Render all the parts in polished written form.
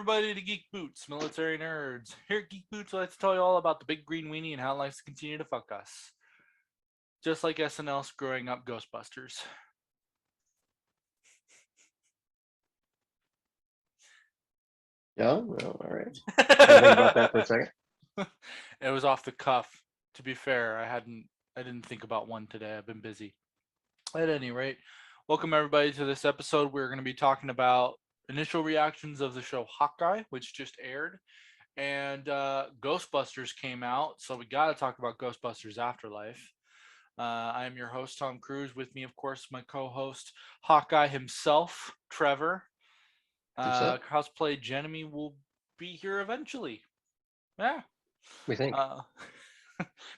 everybody to Geek Boots, military nerds. Here at Geek Boots, I like to tell you all about the big green weenie and how it likes to continue to fuck us. Just like SNL screwing up Ghostbusters. Yeah, well, all right. Think about that for a second. It was off the cuff. To be fair, I didn't think about one today. I've been busy. At any rate, welcome everybody to this episode. We're going to be talking about initial reactions of the show Hawkeye, which just aired, and Ghostbusters came out, so we got to talk about Ghostbusters Afterlife. I am your host, Tom Cruise. With me, of course, my co-host Hawkeye himself, Trevor. Cosplay Jenemy will be here eventually. Yeah. We think.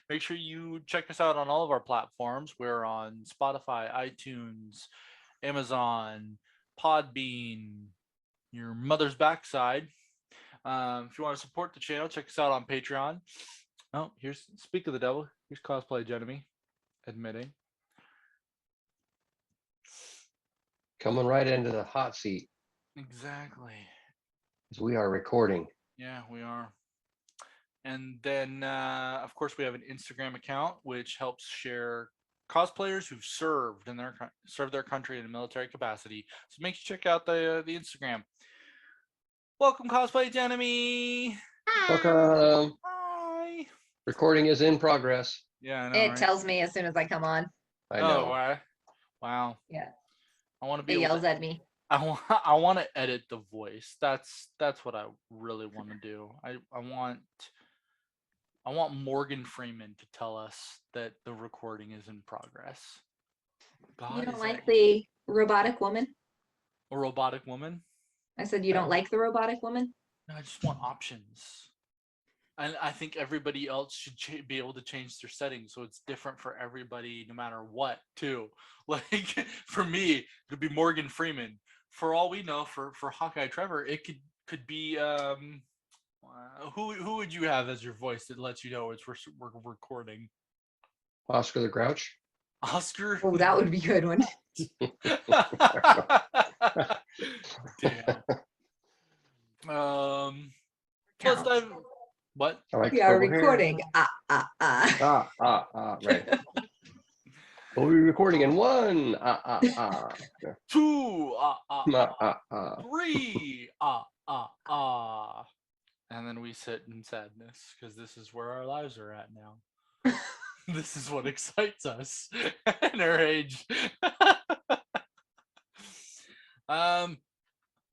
Make sure you check us out on all of our platforms. We're on Spotify, iTunes, Amazon, Podbean, your mother's backside. If you want to support the channel, check us out on Patreon. Oh, speak of the devil. Here's Cosplay Jenemy admitting. Coming right into the hot seat. Exactly. As we are recording. Yeah, we are. And then, of course, we have an Instagram account which helps share cosplayers who've served their country in a military capacity. So make sure you check out the Instagram. Welcome, Cosplay Jenemy. Welcome. Hi. Recording is in progress. Yeah, I know. It right? tells me as soon as I come on. I know. Oh, wow. Yeah. I want to be. It yells at me. I want to edit the voice. That's what I really want to do. I want Morgan Freeman to tell us that the recording is in progress. God, you don't like the robotic woman? A robotic woman? I said you don't like the robotic woman? No, I just want options. And I think everybody else should be able to change their settings so it's different for everybody no matter what, too. Like, for me, it could be Morgan Freeman. For all we know, for Hawkeye Trevor, it could be... who would you have as your voice that lets you know we're recording? Oscar the Grouch. Oscar? Oh, that would be a good one. Damn. Let's dive. What? We are recording. Right. We'll be recording in 1. 2. 3. And then we sit in sadness because this is where our lives are at now. This is what excites us in our age.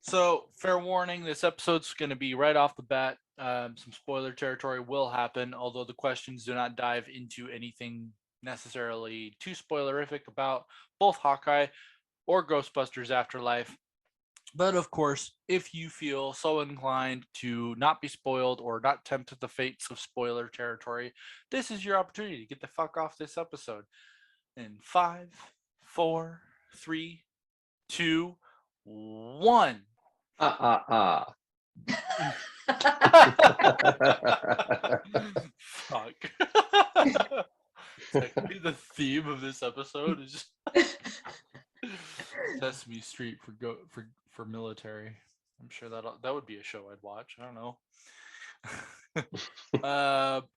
So fair warning, this episode's going to be right off the bat. Some spoiler territory will happen, although the questions do not dive into anything necessarily too spoilerific about both Hawkeye or Ghostbusters Afterlife. But of course, if you feel so inclined to not be spoiled or not tempt the fates of spoiler territory, this is your opportunity to get the fuck off this episode. In 5, 4, 3, 2, 1. Fuck. That could be the theme of this episode. Is Sesame Street for military. I'm sure that would be a show I'd watch. I don't know.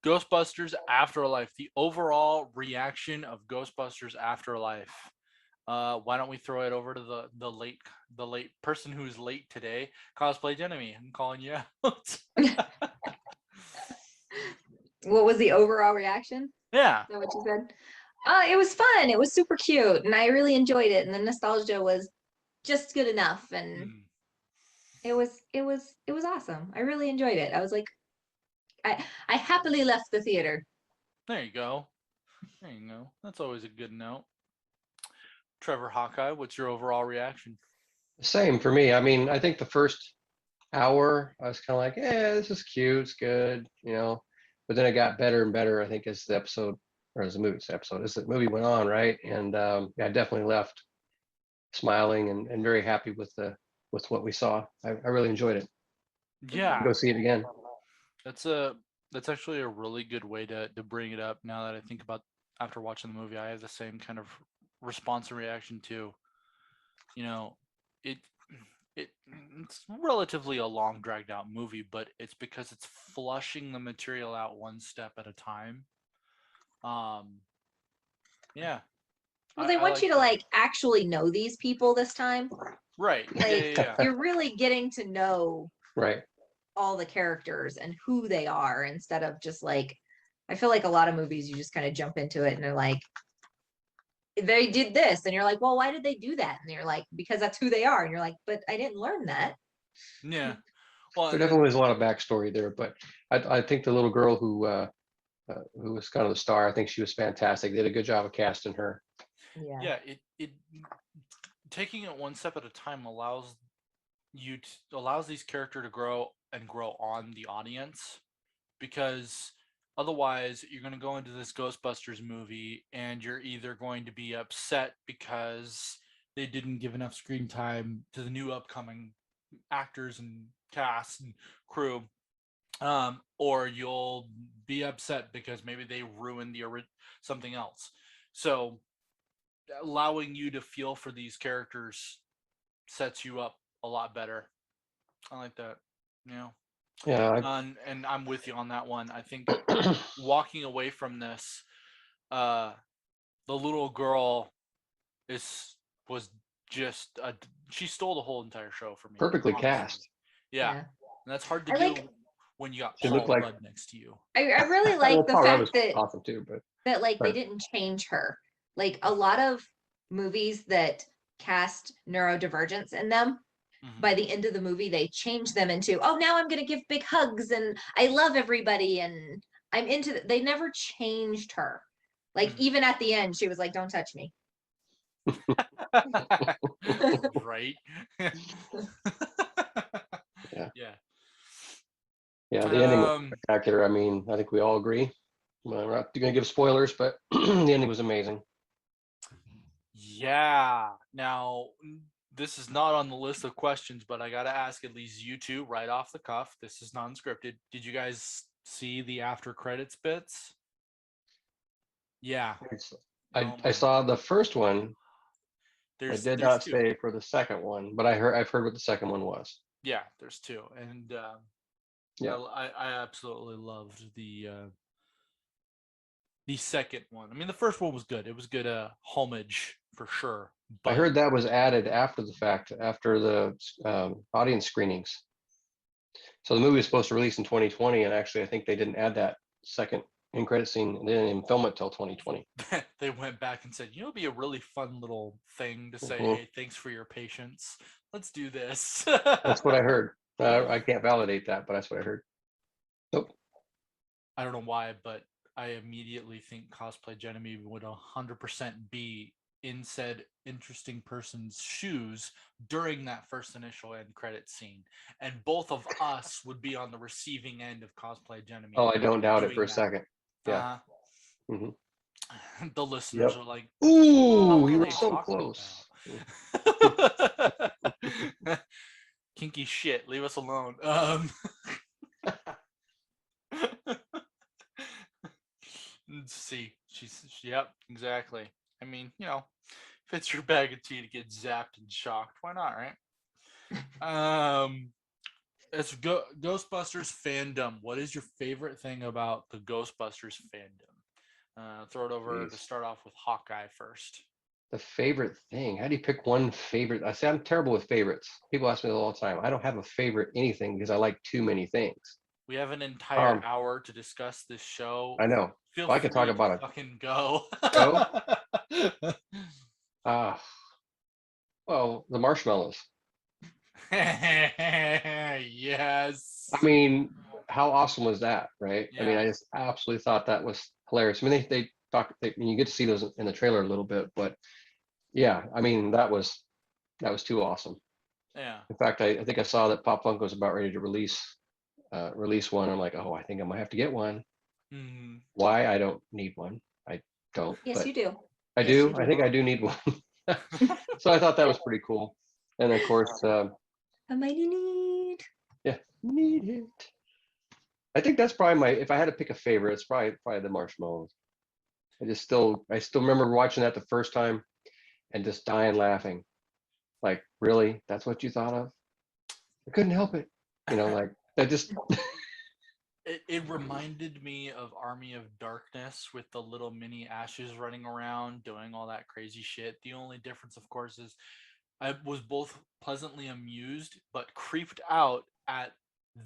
Ghostbusters Afterlife. The overall reaction of Ghostbusters Afterlife. Why don't we throw it over to the late person who's late today, Cosplay Jenemy? I'm calling you out. What was the overall reaction? Yeah. Is that what you said? It was fun. It was super cute, and I really enjoyed it. And the nostalgia was just good enough, and it was awesome. I really enjoyed it. I was like, I happily left the theater. There you go. That's always a good note. Trevor Hawkeye, what's your overall reaction? Same for me. I mean, I think the first hour I was kind of like, this is cute, it's good, but then it got better and better, I think, as the movie went on, right? And I definitely left smiling and very happy with what we saw. I really enjoyed it. Yeah, go see it again. That's actually a really good way to bring it up. Now that I think about after watching the movie, I have the same kind of response and reaction too. it's relatively a long, dragged out movie, but it's because it's flushing the material out one step at a time. Um, yeah, Well, they I want like you to that. like actually know these people this time. Right. Yeah, Like yeah, yeah. you're really getting to know Right. all the characters and who they are instead of just like I feel like a lot of movies you just kind of jump into it and they're like they did this and you're like, well, why did they do that? And you're like, because that's who they are. And you're like, but I didn't learn that. Yeah. Well, There and definitely was a lot of backstory there, but I think the little girl who was kind of the star, I think she was fantastic. They did a good job of casting her. Yeah. yeah, it taking it one step at a time allows these character to grow and grow on the audience, because otherwise you're going to go into this Ghostbusters movie and you're either going to be upset because they didn't give enough screen time to the new upcoming actors and cast and crew, or you'll be upset because maybe they ruined something else. So allowing you to feel for these characters sets you up a lot better. I like that. Yeah. Yeah. And I'm with you on that one. I think walking away from this, uh, the little girl is was just she stole the whole entire show for me. Perfectly Honestly. cast. Yeah. Yeah. And that's hard to I do like when you got She looked Paul like Rudd next to you. I really well, like the Paul Rudd was fact that awesome too, but like they right. didn't change her. Like a lot of movies that cast neurodivergence in them, by the end of the movie, they change them into, oh, now I'm going to give big hugs and I love everybody and I'm into it. They never changed her. Like even at the end, she was like, don't touch me. Right. Yeah. Yeah. Yeah, the ending was spectacular. I mean, I think we all agree. Well, we're not going to give spoilers, but the ending was amazing. Yeah. Now, this is not on the list of questions, but I got to ask at least you two right off the cuff. This is non-scripted. Did you guys see the after credits bits? Yeah. I saw the first one. I did not two. stay for the second one, but I've heard what the second one was. Yeah, there's two, and yeah, I absolutely loved the second one. I mean, the first one was good. It was good homage for sure. But I heard that was added after the fact, after the audience screenings. So the movie was supposed to release in 2020, and actually, I think they didn't add that second end credit scene. They didn't even film it till 2020. They went back and said, you know, it'd be a really fun little thing to say, hey, thanks for your patience. Let's do this. That's what I heard. I can't validate that, but that's what I heard. Nope. I don't know why, but I immediately think Cosplay Genevieve would 100% be in said interesting person's shoes during that first initial end credit scene, and both of us would be on the receiving end of Cosplay Genevieve. Oh, I don't doubt it for a second. Yeah. The listeners are like, ooh, you were so close. Kinky shit, leave us alone. See, yep, exactly. I mean, you know, if it's your bag of tea to get zapped and shocked, why not, right? It's Ghostbusters fandom. What is your favorite thing about the Ghostbusters fandom? Throw it over to start off with Hawkeye first. The favorite thing. How do you pick one favorite? I say I'm terrible with favorites. People ask me all the time. I don't have a favorite anything because I like too many things. We have an entire hour to discuss this show. I know. Feel I free can talk about to it. fucking go. Well, the marshmallows. Yes. I mean, how awesome was that, right? Yeah. I mean, I just absolutely thought that was hilarious. I mean, they talk. You get to see those in the trailer a little bit, but yeah, I mean, that was too awesome. Yeah. In fact, I think I saw that Pop Funko was about ready to release one. I'm like, oh, I think I might have to get one. Mm-hmm. Why? I don't need one. I don't. Yes, you do. I do. I think I do need one. So I thought that was pretty cool. And of course, a mighty need. Yeah, need it. I think that's probably my. If I had to pick a favorite, it's probably the marshmallows. I still remember watching that the first time, and just dying laughing. Like, really? That's what you thought of? I couldn't help it. Like that just It reminded me of Army of Darkness with the little mini Ashes running around doing all that crazy shit. The only difference, of course, is I was both pleasantly amused but creeped out at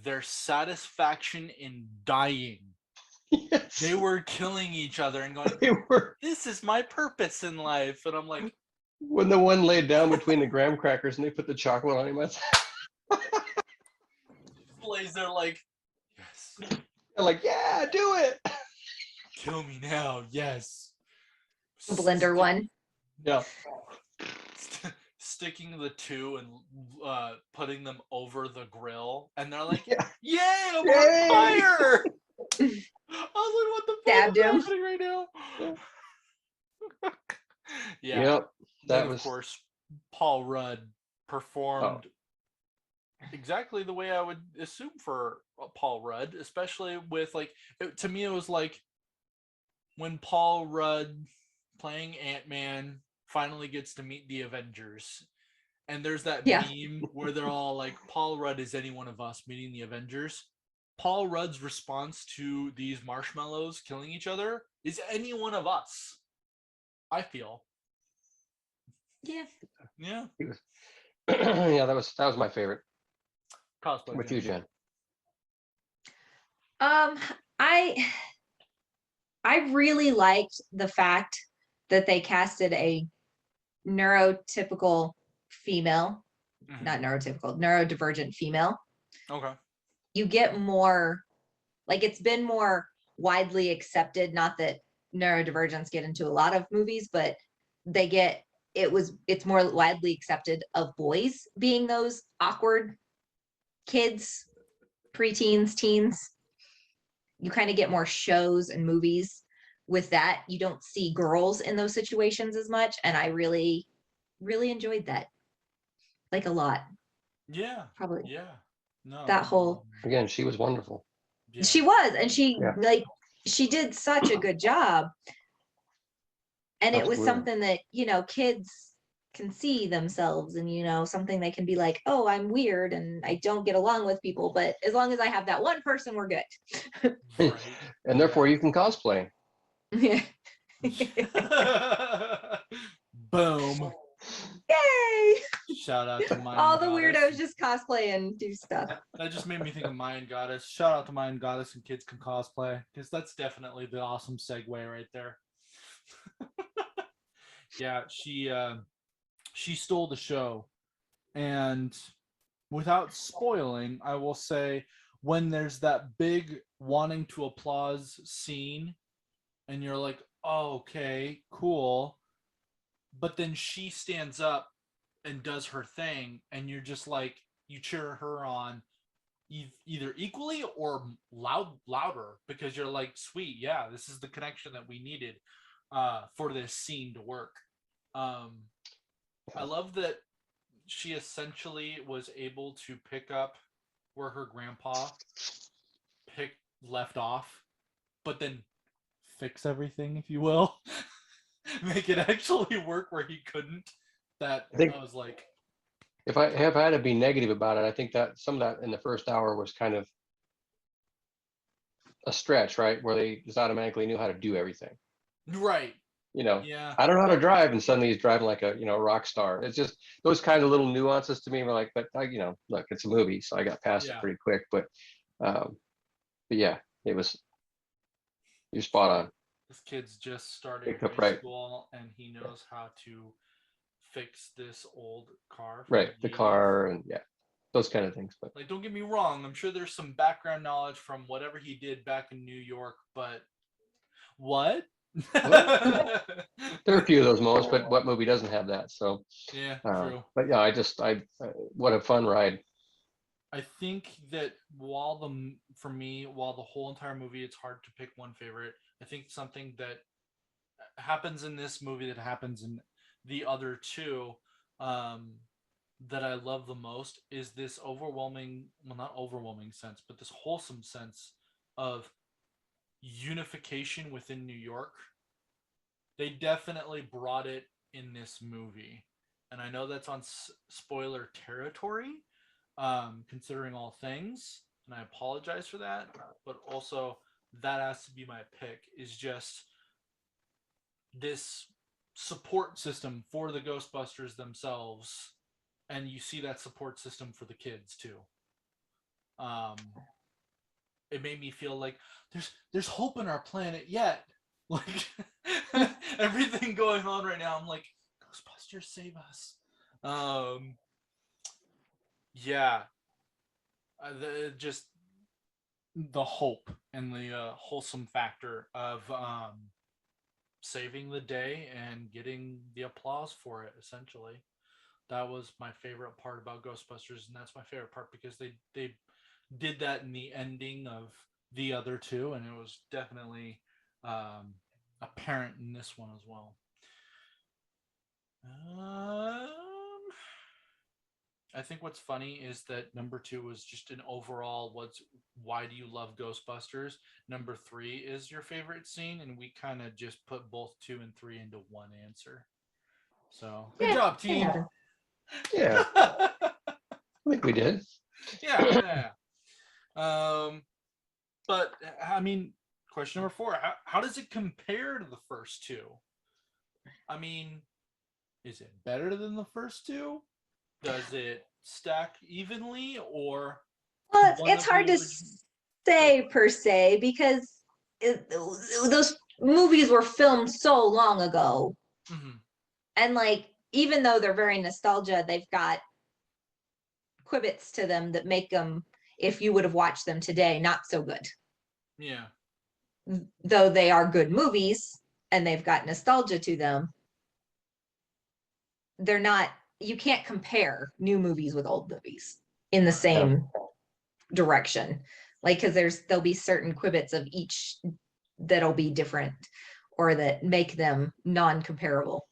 their satisfaction in dying. yes, They were killing each other and going, they were. "This is my purpose in life." And I'm like, When the one laid down between the graham crackers and they put the chocolate on him, I was lays there like, "Yes, like, yeah, do it. kill me now, yes." Blender one. Yeah. Sticking the two and putting them over the grill, and they're like, Yeah. "Yay, I'm Yay!" on fire!" I was like, "What the fuck Stabbed is him. happening right now?" Yeah. Yep. Then That of was course Paul Rudd oh performed exactly the way I would assume for Paul Rudd, especially with like to me it was like when Paul Rudd playing Ant-Man finally gets to meet the Avengers. And there's that Yeah. meme where they're all like, Paul Rudd is any one of us meeting the Avengers. Paul Rudd's response to these marshmallows killing each other is any one of us. I feel. Yeah. Yeah. he was yeah, that was my favorite. Cosplay With fan. you, Jen. Um, I really liked the fact that they casted a neurotypical female, not neurotypical, neurodivergent female. Okay. You get more, like it's been more widely accepted, not that neurodivergence get into a lot of movies, but it's more widely accepted of boys being those awkward kids, preteens, teens. You kind of get more shows and movies with that. You don't see girls in those situations as much, and I really enjoyed that, like a lot. Yeah. Probably Yeah. No. that whole Again, she was wonderful. Yeah. she was, and she Yeah. like she did such a good job, and it was Absolutely. something that kids can see themselves, and something they can be like, oh, I'm weird and I don't get along with people, but as long as I have that one person, we're good. Right. And therefore you can cosplay. Yeah. Boom. Yay! Shout out to Mayan All the Goddess. weirdos just cosplay and do stuff. That just made me think of Mayan Goddess. Shout out to Mayan Goddess and kids can cosplay, because that's definitely the awesome segue right there. Yeah, she stole the show, and without spoiling, I will say when there's that big wanting to applause scene, and you're like, oh, okay, cool, but then she stands up and does her thing, and you're just like, you cheer her on either equally or louder, because you're like, sweet, yeah, this is the connection that we needed for this scene to work. I love that she essentially was able to pick up where her grandpa left off, but then fix everything, if you will. Make it actually work where he couldn't. That I think I was like, if I have had to be negative about it, I think that some of that in the first hour was kind of a stretch, right? Where they just automatically knew how to do everything. right, You know, yeah, I don't know how to drive, and suddenly he's driving like a rock star. It's just those kind of little nuances to me. Were like, but look, it's a movie, so I got past it yeah. pretty quick. But yeah, you're spot on. This kid's just starting Picked up high right, school, and he knows how to fix this old car from right, the the 80s. car and yeah, those kind of things. But Like, don't get me wrong, I'm sure there's some background knowledge from whatever he did back in New York, but what? there are a few of those moments. But what movie doesn't have that? So, Yeah, true. but yeah, what a fun ride. I think that for me, while the whole entire movie, it's hard to pick one favorite. I think something that happens in this movie that happens in the other two, um, that I love the most is this overwhelming, well, not overwhelming sense, but this wholesome sense of unification within New York. They definitely brought it in this movie. And I know that's on spoiler territory, considering all things, and I apologize for that. But also, that has to be my pick. Is just this support system for the Ghostbusters themselves, and you see that support system for the kids too. Um, it made me feel like there's hope in our planet yet. Like everything going on right now, I'm like, Ghostbusters save us. Um, yeah, just the hope and the wholesome factor of saving the day and getting the applause for it. Essentially, that was my favorite part about Ghostbusters, and that's my favorite part because they did that in the ending of the other two, and it was definitely apparent in this one as well. Um, I think what's funny is that number two was just an overall why do you love Ghostbusters? Number three is your favorite scene, and we kind of just put both two and three into one answer. So good job, team. Yeah, I think we did. Yeah. But I mean, question number four: how does it compare to the first two? I mean, is it better than the first two? Does it stack evenly, or Well, one it's of the hard to original? say per se because those movies were filmed so long ago. Mm-hmm. And like, even though they're very nostalgia, they've got quibbits to them that make them, if you would have watched them today, not so good. Yeah. Though they are good movies and they've got nostalgia to them, they're not, you can't compare new movies with old movies in the Right. same direction. Like, because there'll be certain quibbits of each that'll be different or that make them non-comparable.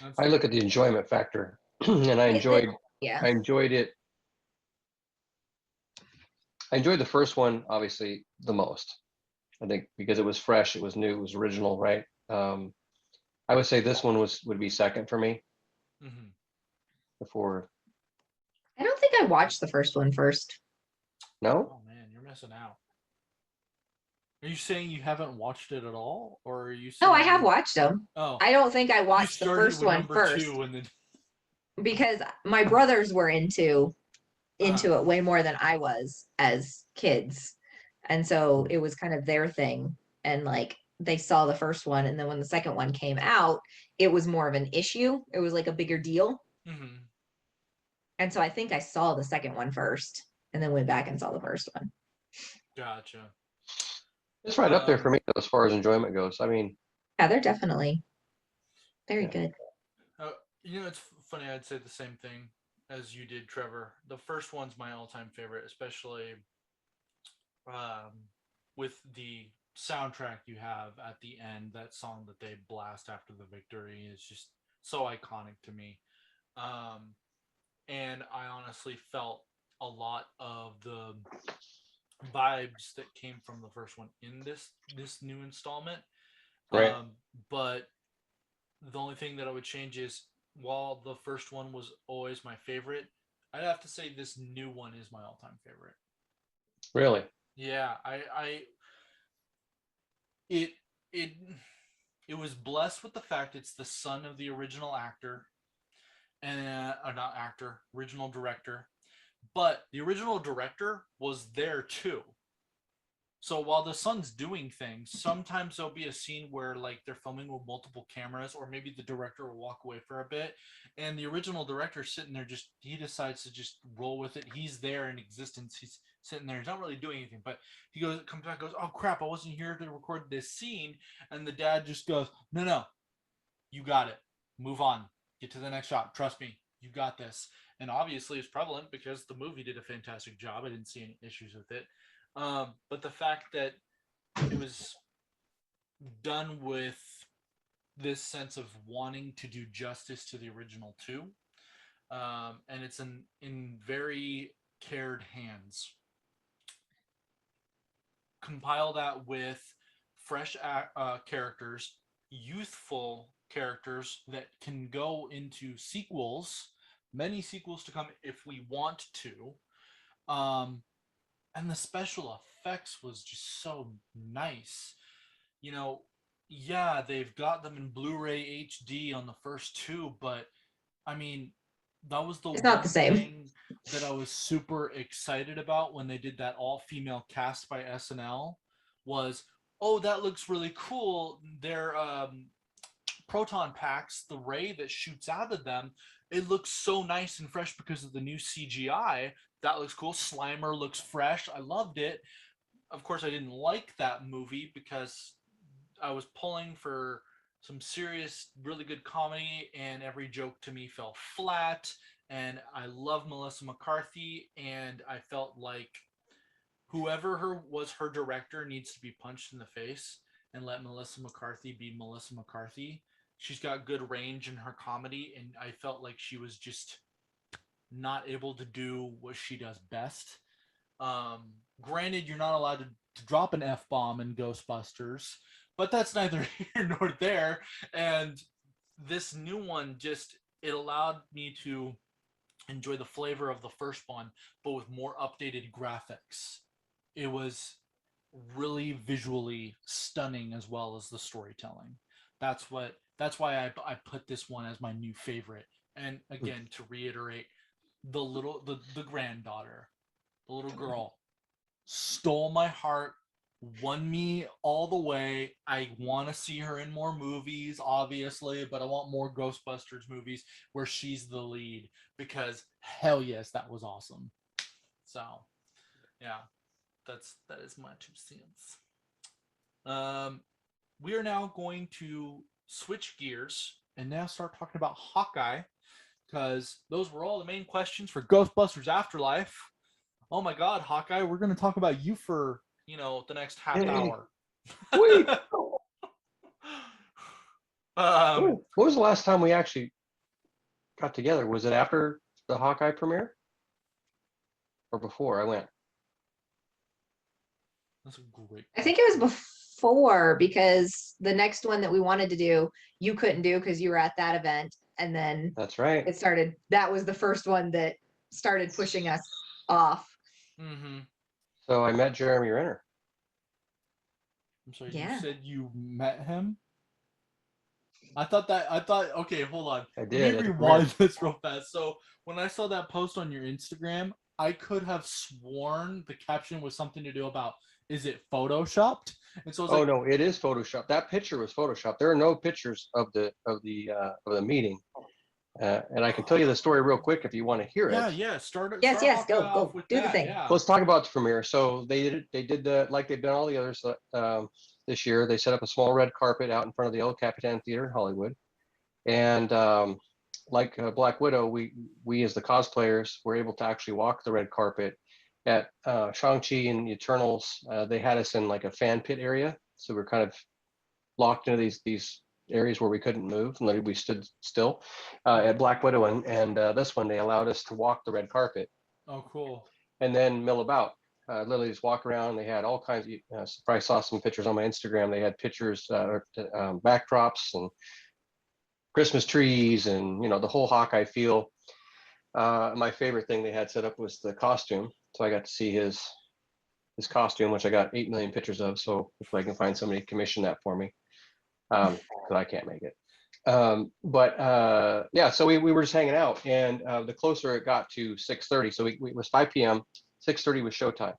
That's I fair. look at the enjoyment factor, and Yeah. I enjoyed it. I enjoyed the first one obviously the most. I think because it was fresh, it was new, it was original, right? I would say this one would be second for me Mm-hmm. before. I don't think I watched the first one first. No, Oh man, you're missing out. Are you saying you haven't watched it at all, or are you No, saying I have watched them. Oh, I don't think I you watched the started first with one number first two and then because my brothers were into uh, it way more than I was as kids. And so it was kind of their thing. And like they saw the first one. And then when the second one came out, it was more of an issue. It was like a bigger deal. mm-hmm. And so I think I saw the second one first and then went back and saw the first one. Gotcha. it's right up there for me as far as enjoyment goes. I mean, Yeah, they're definitely very yeah. good. Uh, it's funny. I'd say the same thing as you did, Trevor. The first one's my all-time favorite, especially um, with the soundtrack you have at the end. That song that they blast after the victory is just so iconic to me. Um, and I honestly felt a lot of the vibes that came from the first one in this new installment. Right. Um, but the only thing that I would change is while the first one was always my favorite, I'd have to say this new one is my all-time favorite. Really. Yeah, I it it it was blessed with the fact it's the son of the original actor and or not actor, original director, but the original director was there too. So while the son's doing things, sometimes there'll be a scene where like they're filming with multiple cameras, or maybe the director will walk away for a bit, and the original director's sitting there just he decides to just roll with it. He's there in existence. He's sitting there. He's not really doing anything, but he comes back, goes, "Oh crap, I wasn't here to record this scene," and the dad just goes, "No, no, you got it. Move on. Get to the next shot. Trust me, you got this." And obviously, it's prevalent because the movie did a fantastic job. I didn't see any issues with it. But the fact that it was done with this sense of wanting to do justice to the original two, and it's in very cared hands. Compile that with fresh characters, youthful characters that can go into sequels many sequels to come if we want to. Um, and the special effects was just so nice. You know, yeah, they've got them in Blu-ray HD on the first two, but I mean, that was the It's not the one same. thing that I was super excited about when they did that all-female cast by SNL was, oh, that looks really cool. Their proton packs, the ray that shoots out of them, it looks so nice and fresh because of the new CGI. That looks cool. Slimer looks fresh. I loved it. Of course, I didn't like that movie because I was pulling for some serious, really good comedy, and every joke to me fell flat. And I love Melissa McCarthy, and I felt like whoever was her director needs to be punched in the face and let Melissa McCarthy be Melissa McCarthy. She's got good range in her comedy, and I felt like she was just not able to do what she does best. Granted, you're not allowed to drop an F bomb in Ghostbusters, but that's neither here nor there. And this new one just it allowed me to enjoy the flavor of the first one, but with more updated graphics. It was really visually stunning as well as the storytelling. That's why I put this one as my new favorite. And again, to reiterate, the granddaughter, the little girl, stole my heart, won me all the way. I want to see her in more movies, obviously, but I want more Ghostbusters movies where she's the lead because hell yes, that was awesome. So yeah, that is my 2 cents. Um, we are now going to switch gears and now start talking about Hawkeye because those were all the main questions for Ghostbusters Afterlife. Oh my God, Hawkeye, we're going to talk about you for the next half Hey, hour. wait. um, What was the last time we actually got together? Was it after the Hawkeye premiere or before I went? that's a great I question. think it was before because the next one that we wanted to do, you couldn't do because you were at that event. And then That's right. it started, that was the first one that started pushing us off. Mm-hmm. So I met Jeremy Renner. I'm sorry, you Yeah. said you met him? Okay, hold on. I Let me did at the premiere. rewind this real fast. So when I saw that post on your Instagram, I could have sworn the caption was something to do about, is it photoshopped? And so I was Oh like, no, it is Photoshop. That picture was Photoshop. There are no pictures of the meeting, and I can tell you the story real quick if you want to hear yeah, it. yeah, start Yes, start yes, Hawkeye go, off go, with do the that. thing. Yeah. Let's talk about the premiere. So they did the like they've done all the others this year. They set up a small red carpet out in front of the El Capitan Theater in Hollywood, and like Black Widow, we as the cosplayers were able to actually walk the red carpet. At Shang-Chi and the Eternals, they had us in like a fan pit area, so we're kind of locked into these areas where we couldn't move and we stood still. At Black Widow and this one, they allowed us to walk the red carpet Oh, cool. and then mill about. Literally just walk around. They had all kinds of, probably saw some pictures on my Instagram. They had pictures, backdrops and Christmas trees and, the whole Hawkeye feel. My favorite thing they had set up was the costume. So I got to see his costume, which I got 8 million pictures of. So if I can find somebody to commission that for me, because I can't make it. But yeah, so we were just hanging out, and the closer it got to 6:30, so it was 5 p.m. 6:30 was showtime.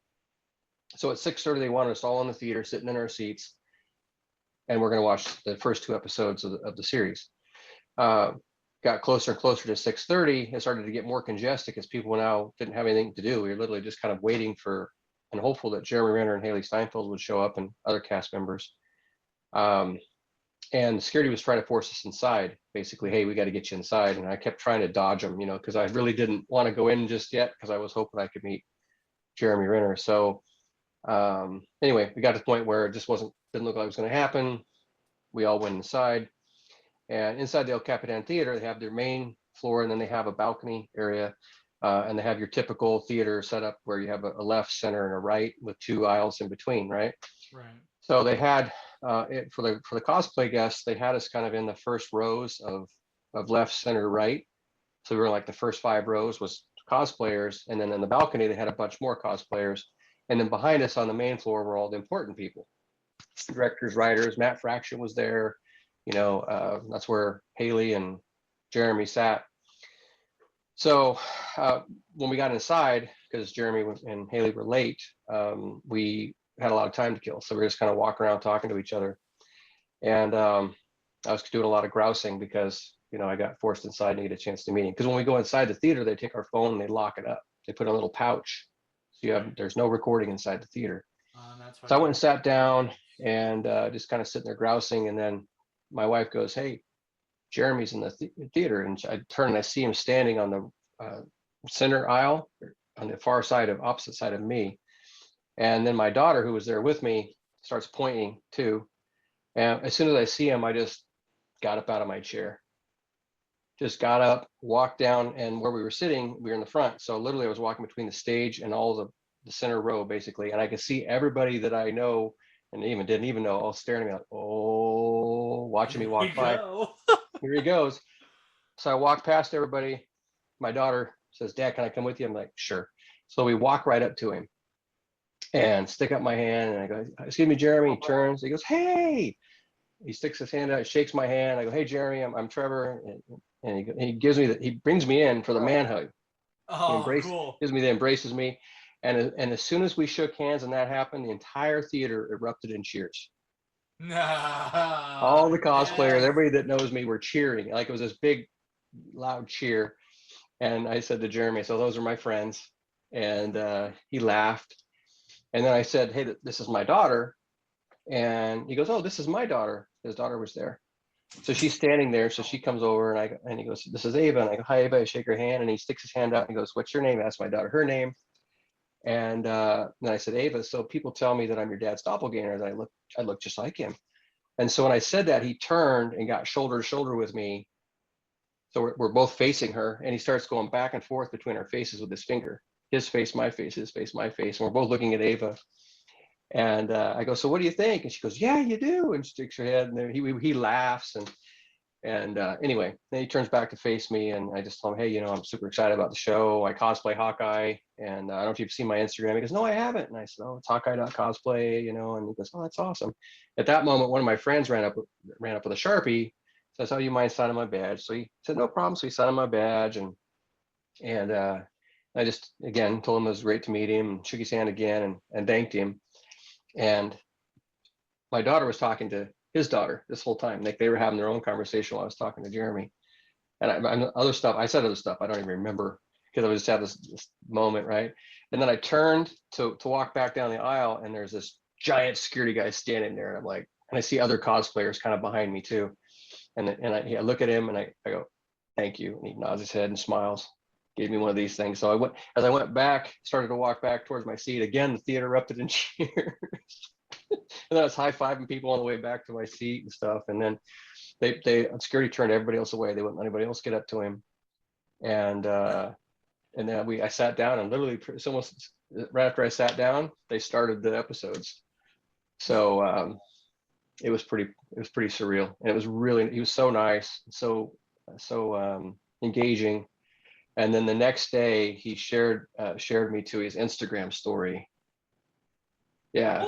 So at 6:30, they wanted us all in the theater, sitting in our seats, and we're going to watch the first 2 episodes of the series. Uh, got closer and closer to 6:30, it started to get more congested because people now didn't have anything to do. We were literally just kind of waiting for and hopeful that Jeremy Renner and Haley Steinfeld would show up and other cast members. And security was trying to force us inside, basically, hey, we got to get you inside. And I kept trying to dodge them, because I really didn't want to go in just yet because I was hoping I could meet Jeremy Renner. So anyway, we got to the point where it just didn't look like it was going to happen. We all went inside, and inside the El Capitan Theater, they have their main floor, and then they have a balcony area, and they have your typical theater setup where you have a left, center, and a right with 2 aisles in between, right? Right. So they had for the cosplay guests, they had us kind of in the first rows of left, center, right, So we were like the first 5 rows was cosplayers, and then in the balcony they had a bunch more cosplayers, and then behind us on the main floor were all the important people, directors, writers. Matt Fraction was there. That's where Haley and Jeremy sat. So when we got inside, because Jeremy and Haley were late, we had a lot of time to kill. So we were just kind of walking around talking to each other. And I was doing a lot of grousing because, I got forced inside to get a chance to meet him. Because when we go inside the theater, they take our phone and they lock it up. They put in a little pouch. So there's no recording inside the theater. That's So I went and sat down and just kind of sitting there grousing. And then my wife goes, "Hey, Jeremy's in the theater." And I turn and I see him standing on the center aisle on the far side opposite side of me. And then my daughter, who was there with me, starts pointing too. And as soon as I see him, I just got up out of my chair. Just got up, walked down, and where we were sitting, we were in the front. So literally I was walking between the stage and all the center row, basically. And I could see everybody that I know and even didn't even know all staring at me like, oh, watching me walk by. Here he goes. So I walked past everybody. My daughter says, "Dad, can I come with you?" I'm like, "Sure." So we walk right up to him and stick up my hand. And I go, "Excuse me, Jeremy." He turns. He goes, "Hey." He sticks his hand out, shakes my hand. I go, "Hey, Jeremy, I'm Trevor." And he gives me he brings me in for the man hug. Cool. Gives me embraces me. And as soon as we shook hands and that happened, the entire theater erupted in cheers. All the cosplayers, everybody that knows me were cheering. Like it was this big, loud cheer. And I said to Jeremy, "So those are my friends." And he laughed. And then I said, "Hey, this is my daughter." And he goes, "Oh, this is my daughter." His daughter was there. So she's standing there. So she comes over and he goes, "This is Ava." And I go, "Hi, Ava." I shake her hand and he sticks his hand out and he goes, "What's your name?" I asked my daughter her name. And then I said, "Ava, so people tell me that I'm your dad's doppelganger, that I look just like him." And so when I said that, he turned and got shoulder to shoulder with me. So we're both facing her, and he starts going back and forth between our faces with his finger. His face, my face, his face, my face. And we're both looking at Ava. And I go, "So what do you think?" And she goes, "Yeah, you do." And she shakes her head. And then he laughs. And anyway, then he turns back to face me. And I just told him, "Hey, I'm super excited about the show. I cosplay Hawkeye. And I don't know if you've seen my Instagram." He goes, "No, I haven't." And I said, "Oh, it's Hawkeye.cosplay, And he goes, "Oh, that's awesome." At that moment, one of my friends ran up with a Sharpie. Says, "Oh, you mind signing my badge?" So he said, "No problem." So he signed my badge. And I just, again, told him it was great to meet him and shook his hand again and thanked him. And my daughter was talking to his daughter this whole time. Like they were having their own conversation while I was talking to Jeremy. And I said other stuff. I don't even remember because I was just had this moment, right? And then I turned to walk back down the aisle, and there's this giant security guy standing there. And I'm like, and I see other cosplayers kind of behind me too. And I look at him and I go, "Thank you." And he nods his head and smiles. Gave me one of these things. So as I went back, started to walk back towards my seat. Again, the theater erupted in cheers. And then I was high-fiving people on the way back to my seat and stuff. And then security turned everybody else away. They wouldn't let anybody else get up to him. And then I sat down, and literally it's almost right after I sat down, they started the episodes. So it was pretty surreal. And it was really, he was so nice, so engaging. And then the next day he shared me to his Instagram story. Yeah,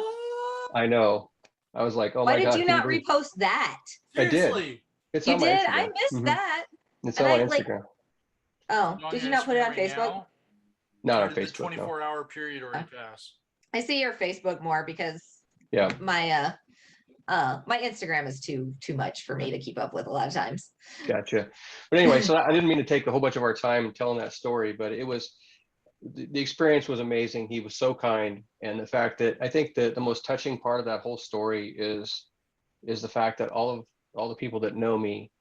I know. I was like, "Oh Why my did God." you not repost that? I did. Seriously. It's You on my did? I Instagram. missed that. It's And on my I like, Instagram. oh, On did your you not put it Instagram on right Facebook? now? Not Or on did the Facebook, no. 24-hour period already pass? I see your Facebook more because Yeah, my my Instagram is too much for me to keep up with a lot of times. gotcha. But anyway, so I didn't mean to take a whole bunch of our time telling that story, but it was, the experience was amazing. He was so kind. And the fact that I think that the most touching part of that whole story is the fact that all the people that know me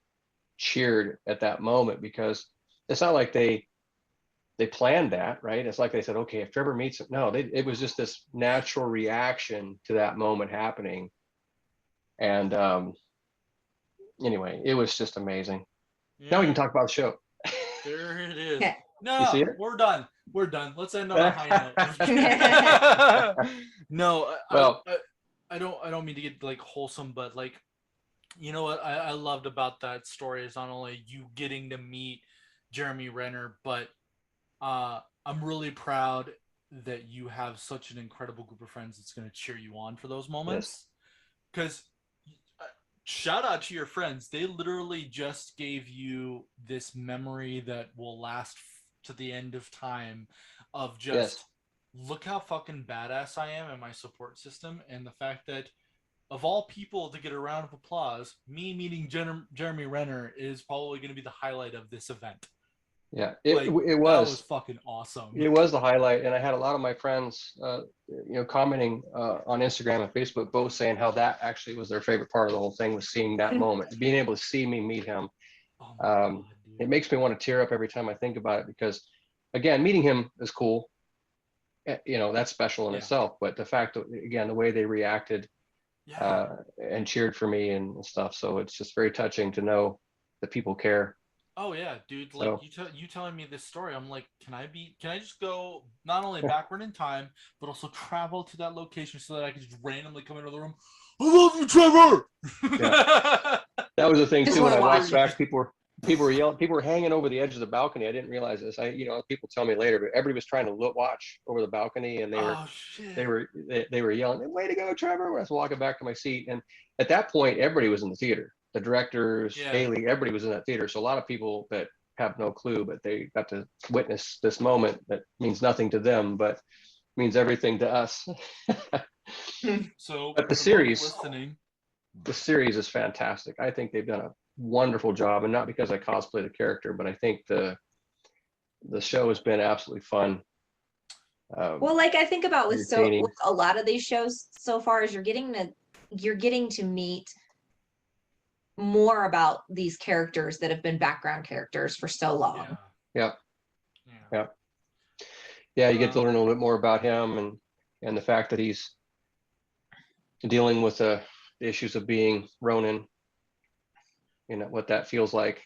cheered at that moment, because it's not like they planned that, right? It's like they said, "Okay, if Trevor meets him." No, it was just this natural reaction to that moment happening. And anyway, it was just amazing. Yeah. Now we can talk about the show. There it is. Okay. No, You see it? we're done. We're done. Let's end on a high note. No, Well, I don't mean to get like wholesome, but like, you know what I loved about that story is not only you getting to meet Jeremy Renner, but I'm really proud that you have such an incredible group of friends that's going to cheer you on for those Yes. moments. Because shout out to your friends, they literally just gave you this memory that will last to the end of time of Yes. just look how fucking badass I am in my support system, and the fact that of all people to get a round of applause, me meeting Jeremy Renner is probably going to be the highlight of this event. Yeah. Like It that was was. fucking awesome. It was the highlight, and I had a lot of my friends, commenting on Instagram and Facebook, both saying how that actually was their favorite part of the whole thing, was seeing that moment, being able to see me meet him. Oh my god, It dude. makes me want to tear up every time I think about it because, again, meeting him is cool. That's special in Yeah. itself. But the fact that, again, the way they reacted Yeah. and cheered for me and stuff, so it's just very touching to know that people care. Oh yeah, dude. Like So you telling me this story, I'm like, can I just go not only backward in time, but also travel to that location so that I can just randomly come into the room? I love you, Trevor. yeah, that was the thing Just too. When want I to walked watch. back, people were yelling, people were hanging over the edge of the balcony. I didn't realize this. People tell me later, but everybody was trying to watch over the balcony, and Oh shit. they were yelling, "Way to go, Trevor!" When I was walking back to my seat, and at that point, everybody was in the theater. The directors, Yeah. Haley, everybody was in that theater. So a lot of people that have no clue, but they got to witness this moment that means nothing to them, but means everything to us. So But for those listening, the series is fantastic. I think they've done a wonderful job, and not because I cosplay the character, but I think the show has been absolutely fun. Well, like I think about Entertaining. with a lot of these shows so far, is you're getting to meet more about these characters that have been background characters for so long. yeah, Yeah, yeah. yeah. You get to learn a little bit more about him, and the fact that he's dealing with the issues of being Ronin. What that feels like.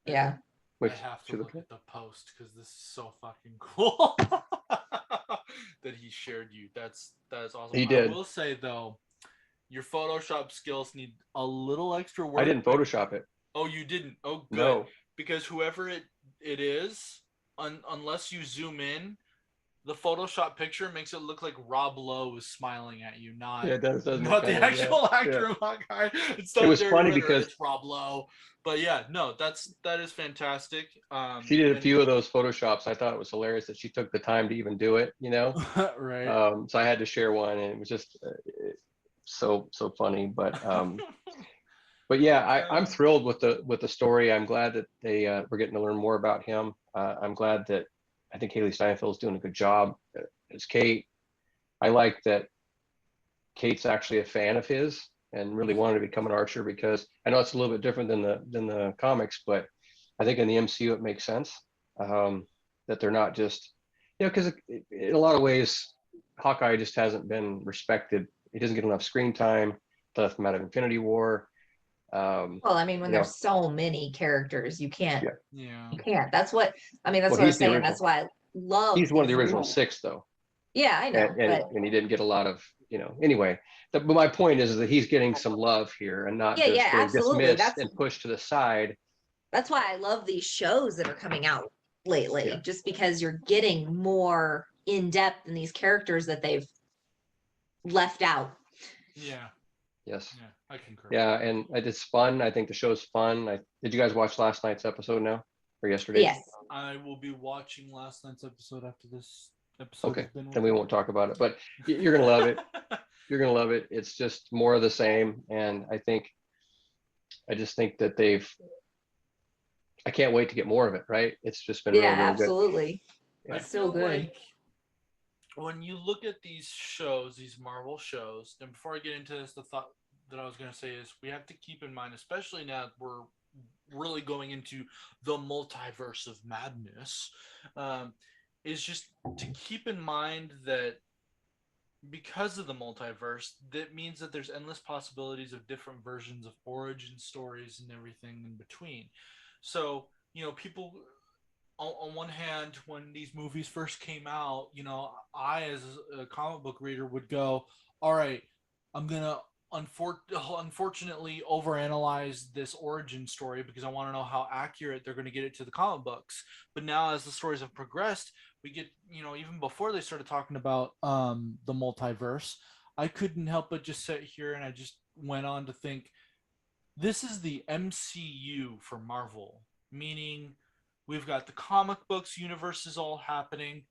Yeah. I have to look at the post because this is so fucking cool that he shared you. That is awesome. He did. I will say though, your Photoshop skills need a little extra work. I didn't Photoshop it. Oh, you didn't? Oh, good. No. Because whoever it is, unless you zoom in, the Photoshop picture makes it look like Rob Lowe is smiling at you, not Yeah, it does, doesn't it? not the Kind of, actual yeah. actor Yeah. of Hawkeye. It's It not was Jeremy funny Renner, because it's Rob Lowe. But yeah, no, that is fantastic. she did a And few of those Photoshops. I thought it was hilarious that she took the time to even do it. right. So I had to share one, and it was just so funny. But yeah, I'm thrilled with the story. I'm glad that they we're getting to learn more about him. I'm glad that I think Haley Steinfeld is doing a good job as Kate. I like that Kate's actually a fan of his and really wanted to become an archer, because I know it's a little bit different than the comics, but I think in the MCU it makes sense, that they're not just, because in a lot of ways Hawkeye just hasn't been respected. He doesn't get enough screen time. Left him out of Infinity War. Well, I mean, when there's so many characters, you can't. Yeah. You can't. That's what I mean. That's Well, what I was he's the saying. original. That's why I love. He's one of the these original movies. 6, though. Yeah, I know. And he didn't get a lot of, anyway. But my point is that he's getting some love here and not just getting absolutely. dismissed and pushed to the side. That's why I love these shows that are coming out lately, just because you're getting more in depth in these characters that they've left out. Yeah. Yes. Yeah, I concur. Yeah, and it's fun. I think the show's fun. Did you guys watch last night's episode now, or yesterday? Yes. I will be watching last night's episode after this episode. Okay, then we won't talk about it. But you're gonna love it. You're gonna love it. It's just more of the same, and I just think that I can't wait to get more of it. Right? It's just been really absolutely. good. It's so good. Like when you look at these shows, these Marvel shows, and before I get into this, the thought that I was going to say is we have to keep in mind, especially now that we're really going into the multiverse of madness, is just to keep in mind that because of the multiverse, that means that there's endless possibilities of different versions of origin stories and everything in between. So, people on one hand, when these movies first came out, I, as a comic book reader, would go, all right, I'm going to unfortunately overanalyze this origin story because I want to know how accurate they're going to get it to the comic books. But now, as the stories have progressed, we get, even before they started talking about the multiverse, I couldn't help but just sit here and I just went on to think this is the MCU for Marvel, meaning we've got the comic books universes all happening.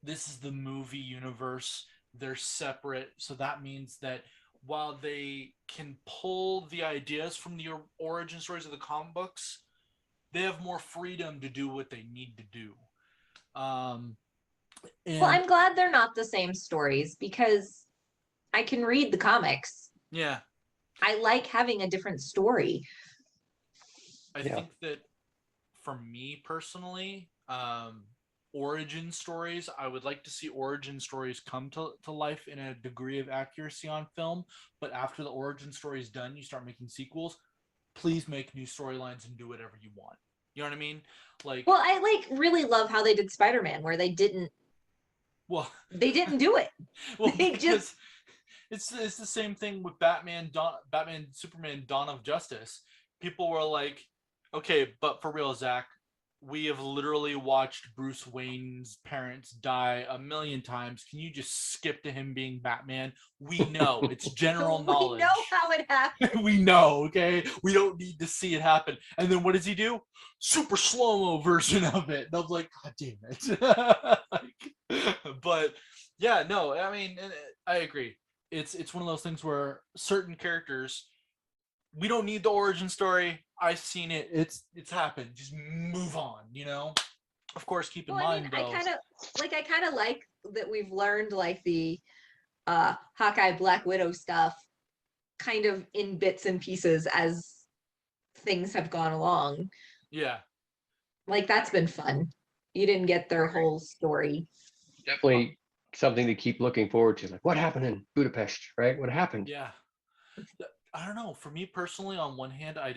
This is the movie universe. They're separate. So that means that while they can pull the ideas from the origin stories of the comic books, they have more freedom to do what they need to do. Well, I'm glad they're not the same stories because I can read the comics. Yeah. I like having a different story. I think that for me personally, origin stories, I would like to see origin stories come to life in a degree of accuracy on film. But after the origin story is done, you start making sequels. Please make new storylines and do whatever you want. You know what I mean? Like, well, I really love how they did Spider-Man, where they didn't do it. Well, they just it's the same thing with Batman, Superman, Dawn of Justice. People were like, okay, but for real, Zach, we have literally watched Bruce Wayne's parents die a million times. Can you just skip to him being Batman? We know. It's general knowledge. We know how it happened. We know, okay? We don't need to see it happen. And then what does he do? Super slow-mo version of it. And I was like, God damn it. But yeah, no, I mean, I agree. It's one of those things where certain characters, we don't need the origin story. I've seen it. It's happened. Just move on, Of course, keep in mind though. I kind of like that we've learned like the Hawkeye Black Widow stuff kind of in bits and pieces as things have gone along. Yeah. Like that's been fun. You didn't get their whole story. Definitely something to keep looking forward to. Like what happened in Budapest, right? What happened? Yeah. I don't know. For me personally, on one hand, I'm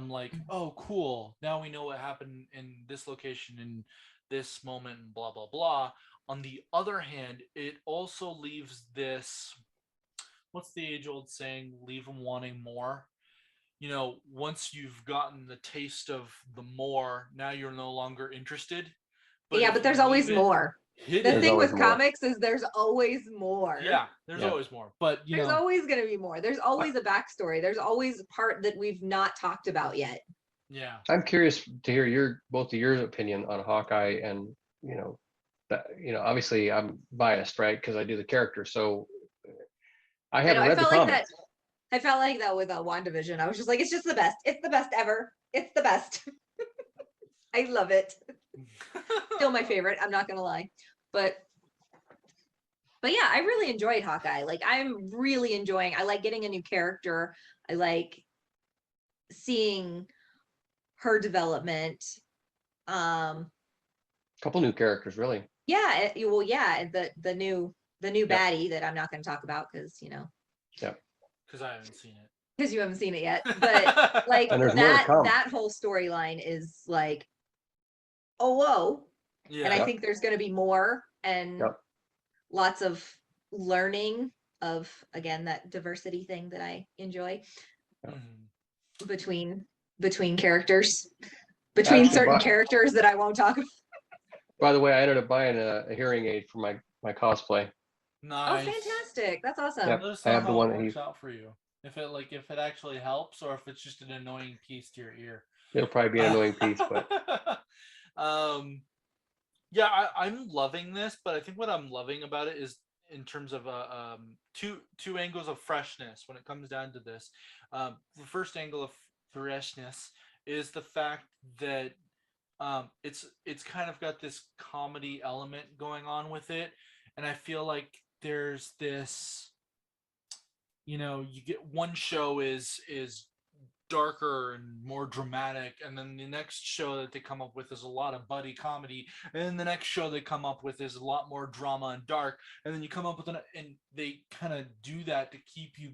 like, oh, cool. Now we know what happened in this location in this moment, and blah blah blah. On the other hand, it also leaves this. What's the age-old saying? Leave them wanting more. Once you've gotten the taste of the more, now you're no longer interested. But there's always more. The thing with comics is there's always more. Yeah, there's always more. But there's always going to be more. There's always a backstory. There's always a part that we've not talked about yet. Yeah. I'm curious to hear both of your opinion on Hawkeye, and obviously I'm biased, right? Because I do the character. So I haven't read the comics. I felt like that with WandaVision. I was just like, it's just the best. It's the best ever. It's the best. I love it. Still my favorite. I'm not gonna lie, but yeah, I really enjoyed Hawkeye. Like I'm really enjoying. I like getting a new character. I like seeing her development. Couple new characters, really. Yeah. Well, yeah. The new baddie that I'm not going to talk about because Yeah. Because I haven't seen it. Because you haven't seen it yet, but like that whole storyline is like, oh whoa, yeah. And I think there's going to be more and lots of learning of, again, that diversity thing that I enjoy between characters, certain characters that I won't talk about. By the way, I ended up buying a hearing aid for my cosplay. Nice. Oh, fantastic! That's awesome. Yep. I have the one that works out for you. If it actually helps, or if it's just an annoying piece to your ear. It'll probably be an annoying piece, but yeah, I'm loving this, but I think what I'm loving about it is in terms of two angles of freshness when it comes down to this. The first angle of freshness is the fact that it's kind of got this comedy element going on with it, and I feel like there's this, you get one show is darker and more dramatic, and then the next show that they come up with is a lot of buddy comedy, and then the next show they come up with is a lot more drama and dark, and then you come up with and they kind of do that to keep you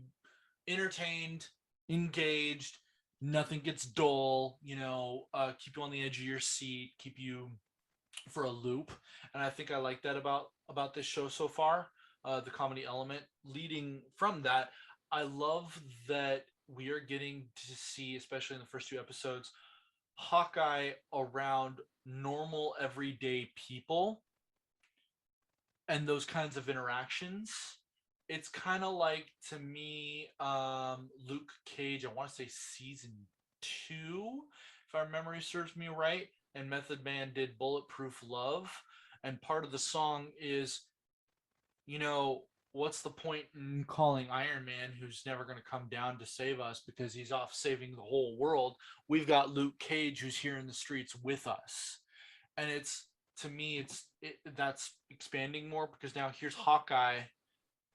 entertained, engaged, nothing gets dull, keep you on the edge of your seat, keep you for a loop. And I think I like that about this show so far. the comedy element leading from that. I love that we are getting to see, especially in the first 2 episodes, Hawkeye around normal everyday people and those kinds of interactions. It's kind of like, to me, Luke Cage, I want to say season 2, if our memory serves me right, and Method Man did Bulletproof Love, and part of the song is, you know, what's the point in calling Iron Man, who's never going to come down to save us because he's off saving the whole world? We've got Luke Cage who's here in the streets with us. And it's, to me, that's expanding more, because now here's Hawkeye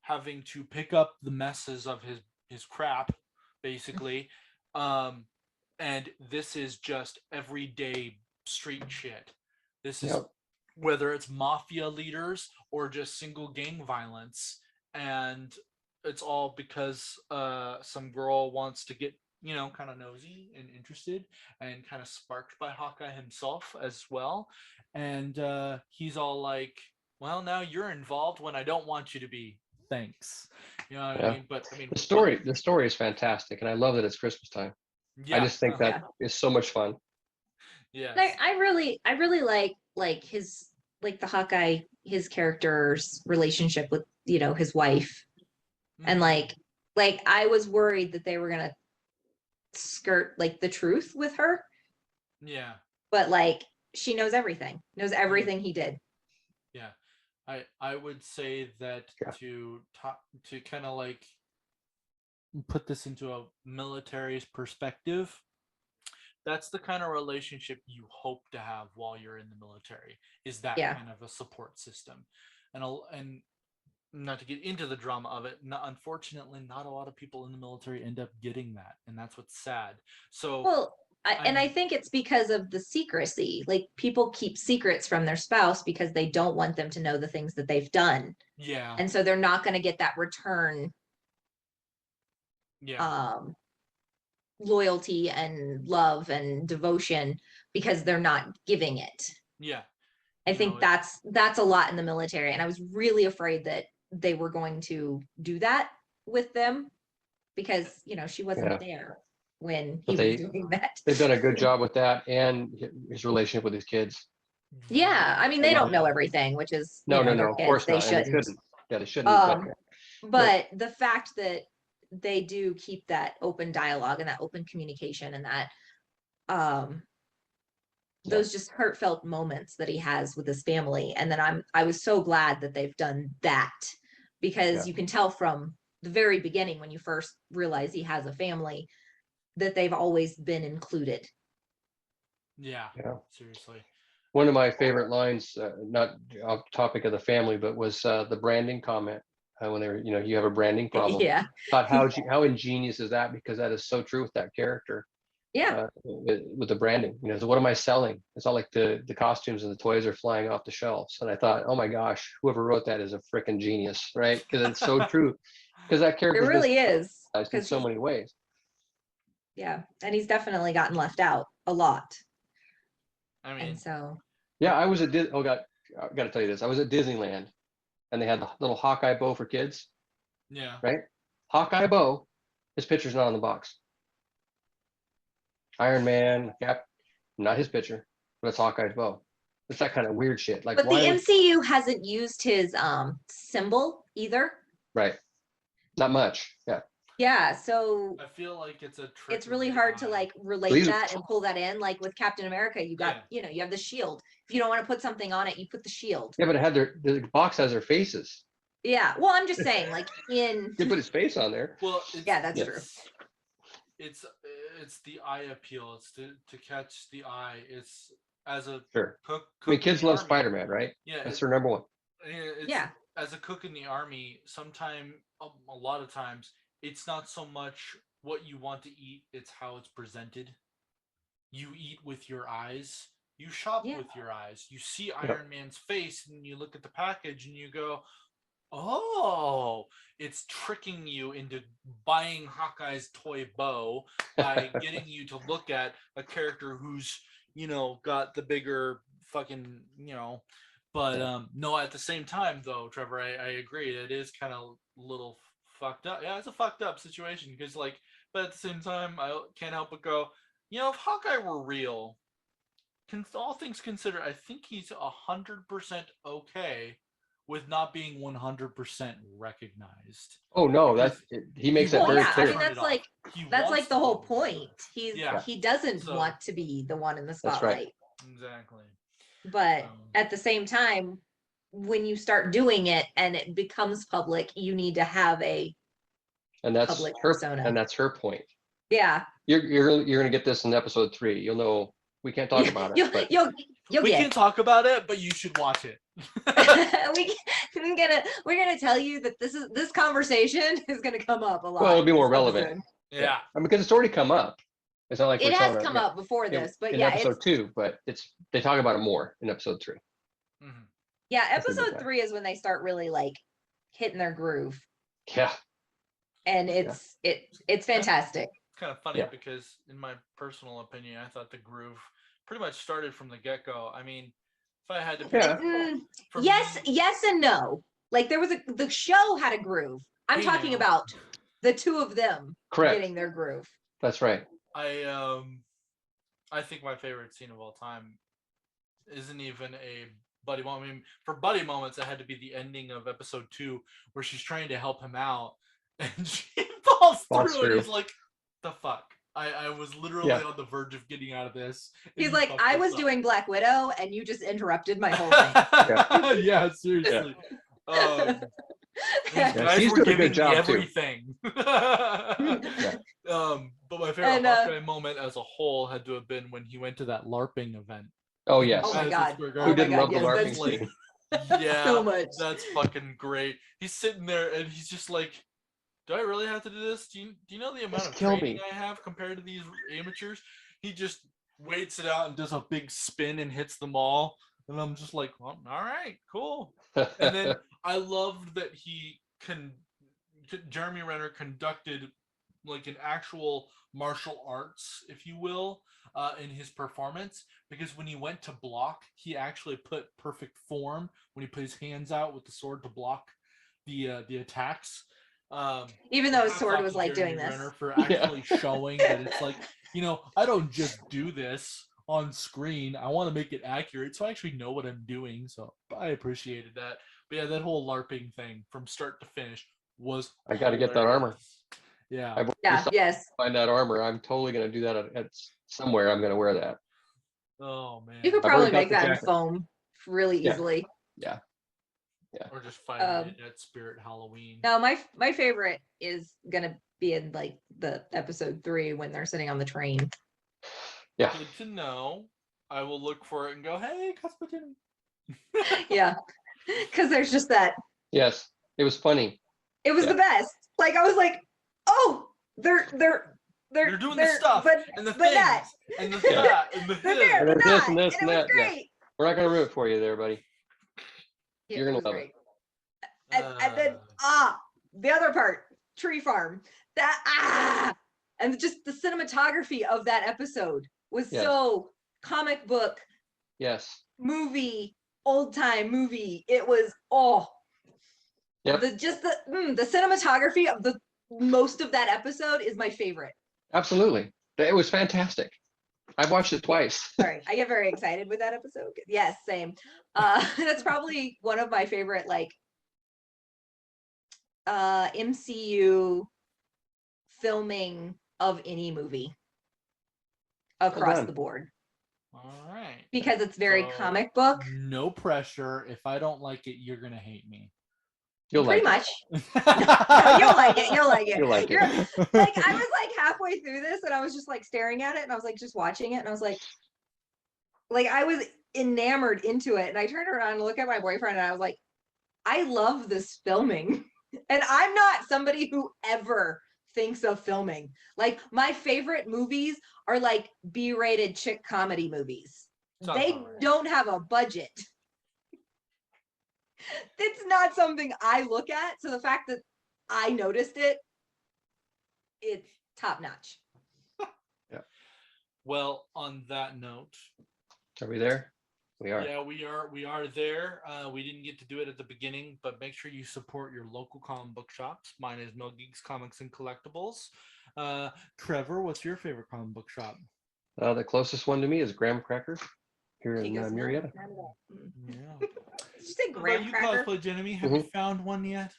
having to pick up the messes of his crap, basically. And this is just everyday street shit. This is, Yep. whether it's mafia leaders or just single gang violence, and it's all because some girl wants to get, kind of nosy and interested, and kind of sparked by Hawkeye himself as well. And he's all like, well, now you're involved when I don't want you to be. Thanks. You know what I Yeah. mean? But I mean, The story is fantastic, and I love that it's Christmas time. yeah, I just think that is so much fun. yes. I really like his, like the Hawkeye, his character's relationship with, his wife. And Mhm. like I was worried that they were gonna skirt like the truth with her, Yeah. but like she knows everything he did. Yeah, I would say that Yeah. to kind of like put this into a military's perspective, that's the kind of relationship you hope to have while you're in the military, is that Yeah. kind of a support system. And not to get into the drama of it, unfortunately, not a lot of people in the military end up getting that, and that's what's sad. So Well, and I I'm think it's because of the secrecy. Like people keep secrets from their spouse because they don't want them to know the things that they've done. yeah, And so they're not going to get that return yeah, um loyalty and love and devotion because they're not giving it. yeah. I You know, think that's a lot in the military, and I was really afraid that they were going to do that with them because she wasn't Yeah. there when he But was doing that. they've done a good job with that, and his relationship with his kids. Yeah, I mean I they love don't know that. everything, which is No, no, their no, of kids. course They not, and they shouldn't. shouldn't. Yeah, they shouldn't. But the fact that they do keep that open dialogue and that open communication and that um Yeah. those just heartfelt moments that he has with his family. And then I was so glad that they've done that, because Yeah. you can tell from the very beginning, when you first realize he has a family, that they've always been included. yeah, Yeah. seriously. One of my favorite lines, not off topic of the family, but was the branding comment, when they were, you have a branding problem. Yeah. Thought how ingenious is that? Because that is so true with that character, Yeah. with the branding. So what am I selling? It's not like the costumes and the toys are flying off the shelves. And I thought, oh my gosh, whoever wrote that is a freaking genius, right? Because it's so true. Because that It character's been really is. in so many ways. Yeah. And he's definitely gotten left out a lot. I mean, And so Yeah, I was at I got to tell you this. I was at Disneyland, and they had the little Hawkeye bow for kids, yeah, right? Hawkeye bow, his picture's not on the box. Iron Man, Cap, not his picture, but it's Hawkeye's bow. It's that kind of weird shit. Like, but the why would, MCU hasn't used his symbol either. right? Not much. Yeah. Yeah, so I feel like it's a trick. it's really hard to like relate Please. that and pull that in. Like with Captain America, you got, you have the shield. If you don't want to put something on it, you put the shield. Yeah, but it had the box has their faces. Yeah. Well, I'm just saying, like You put his face on there. Well, yeah, that's true. It's the eye appeal. It's to catch the eye. It's as a Sure. cook. I mean, in kids the love army. Spider-Man, right? Yeah, That's their number one. Yeah. As a cook in the army, a lot of times, it's not so much what you want to eat; it's how it's presented. You eat with your eyes. You shop Yeah. with your eyes. You see Yep. Iron Man's face, and you look at the package, and you go, "Oh, it's tricking you into buying Hawkeye's toy bow by getting you to look at a character who's, got the bigger fucking, But Yeah. no, at the same time though, Trevor, I agree. It is kind of a little fucked up. Yeah, it's a fucked up situation because like, but at the same time, I can't help but go, if Hawkeye were real, all things considered, I think he's 100% okay with not being 100% recognized Oh no, because he he makes that Well, very wants yeah, to I clear. mean turn it off. He that's wants like to the go whole to the point. good. He's Yeah. he doesn't So want to be the one in the That's right. spotlight. exactly. But So at the same time, when you start doing it and it becomes public, you need to have a And that's public her. persona. And that's her point. Yeah. You're gonna get this in episode 3. You'll know. We can't talk about it, but You'll we can get. talk about it, but you should watch it. we're gonna tell you that this conversation is gonna come up a lot. well, it'll be in more this relevant. episode. Yeah. I mean, because it's already come up. It's not like It we're has telling come yeah. up before this, but in yeah, episode 2, but they talk about it more in episode 3. Mhm. yeah, Let's leave it at episode that. 3 is when they start really like hitting their groove, Yeah. and it's fantastic. It's kind of funny Yeah. because, in my personal opinion, I thought the groove pretty much started from the get go. I mean, if I had to pick, Yeah. for Yes, me, yes, and no. Like the show had a groove. I'm Hey, talking now. about the two of them Correct. getting their groove. That's right. I think my favorite scene of all time isn't even a buddy moment. I mean, for buddy moments, it had to be the ending of episode 2 where she's trying to help him out and she falls through, and he's like, "The fuck." I was literally Yeah. on the verge of getting out of this. and He's you like, fucked I this was up." doing Black Widow, and you just interrupted my whole thing. Yeah, seriously. These Yeah, guys she's were doing a giving good job, me too. everything. Yeah. But my favorite And, Hawkeye moment as a whole had to have been when he went to that LARPing event. Oh yes. Oh my Madison God. Square Oh Who my Garden. didn't God, love the yes, LARPing that's like, scene? Yeah, so much. that's fucking great. He's sitting there and he's just like, "Do I really have to do this? Do you know the amount Just of kill training me." I have compared to these amateurs?" He just waits it out and does a big spin and hits them all. And I'm just like, "Well, all right, cool." And then I loved that Jeremy Renner conducted like an actual martial arts, if you will, in his performance. Because when he went to block, he actually put perfect form when he put his hands out with the sword to block the attacks. Even though his hats sword off was to like Jeremy doing this. Renner for actually showing that it's like, I don't just do this on screen. I want to make it accurate, so I actually know what I'm doing. So I appreciated that. But yeah, that whole LARPing thing from start to finish was I got to get that armor. hilarious. Yeah. I've Yeah, yes. find that armor. I'm totally going to do that at somewhere. I'm going to wear that. Oh man. You could I've already probably got make the that in jacket. foam really Yeah. easily. Yeah. Or just find it at Spirit Halloween. No, my favorite is gonna be in like the episode 3 when they're sitting on the train. Yeah. Good to know. I will look for it and go, "Hey, Cosmo Yeah, because there's just that. Yes. It was funny. It was Yeah. the best. Like I was like, oh, they're doing the stuff but and the but things that. and the Yeah. that and the They're this." there, And but then this not. and this it and was that, yeah. great. We're not going to ruin it for you there, buddy. Yeah, You're gonna it was love great. it. And then the other part, tree farm. And just the cinematography of that episode was Yes. so comic book Yes. movie, old time movie. It was Yep. the cinematography of the most of that episode is my favorite. Absolutely. It was fantastic. I've watched it twice. Sorry, I get very excited with that episode. Yes, same. That's probably one of my favorite like MCU filming of any movie across done. the board, All right. because it's very So, comic book. No pressure. If I don't like it, you're gonna hate me. You'll Pretty like much. No, you'll like it. You'll like it. it. You'll like You're- it. Like I was like halfway through this and I was just like staring at it and I was like just watching it and I was like I was enamored into it, and I turned around and looked at my boyfriend and I was like, I love this filming. And I'm not somebody who ever thinks of filming. Like my favorite movies are like B-rated chick comedy movies. Sounds They about right. don't have a budget. It's not something I look at. So the fact that I noticed it, it's top notch. Well, on that note, Are we there? We are. Yeah, we are there. We didn't get to do it at the beginning, but make sure you support your local comic book shops. Mine is Mill Geeks Comics and Collectibles. Trevor, what's your favorite comic book shop? The closest one to me is Graham Cracker here in Giga's Murrieta. Yeah. Did you say What about graham you, cracker? Cosplay Jenny? Have you found one yet?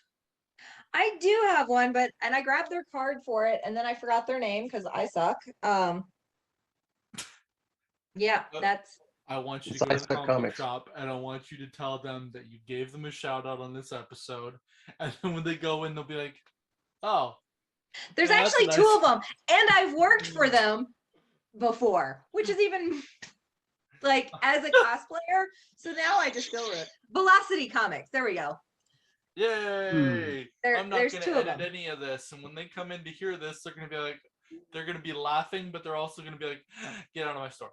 I do have one, and I grabbed their card for it, and then I forgot their name because I suck. Yeah, that's. I want you to It's go to the Iceberg comic book Comics. shop, and I want you to tell them that you gave them a shout out on this episode, and then when they go in, they'll be like, "Oh, There's yeah, that's actually nice." two of them, and I've worked for them before, which is even like as a cosplayer. So now I just feel it. Velocity Comics. There we go. Yay! I'm not There's going two to of edit them. any of this, and when they come in to hear this, they're going to be like, they're going to be laughing, but they're also going to be like, "Get out of my store."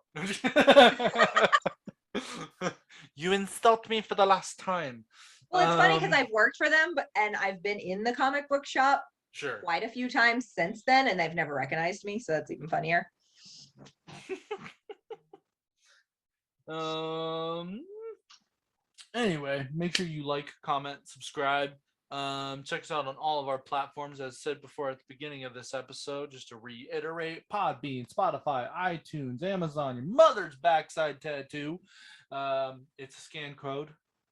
You insult me for the last time. Well, it's funny because I've worked for them, and I've been in the comic book shop Sure. quite a few times since then, and they've never recognized me, so that's even funnier. Anyway, make sure you like, comment, subscribe. Check us out on all of our platforms, as said before at the beginning of this episode. Just to reiterate: Podbean, Spotify, iTunes, Amazon, your mother's backside tattoo. It's a scan code.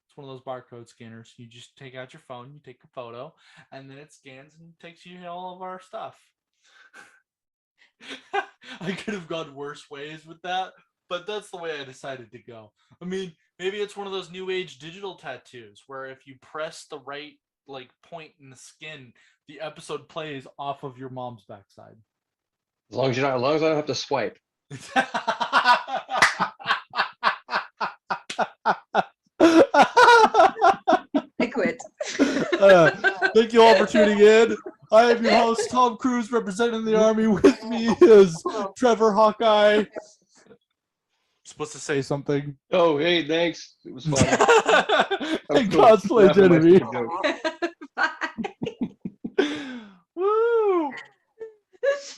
It's one of those barcode scanners. You just take out your phone, you take a photo, and then it scans and takes you to all of our stuff. I could have gone worse ways with that, but that's the way I decided to go. I mean, maybe it's one of those new age digital tattoos where if you press the right point in the skin, the episode plays off of your mom's backside. As long as I don't have to swipe. I quit. Thank you all for tuning in. I am your host, Tom Cruise, representing the Army. With me is Trevor Hawkeye. Supposed to say something. Oh, hey, thanks. It was fun. And Cosplay Genevieve.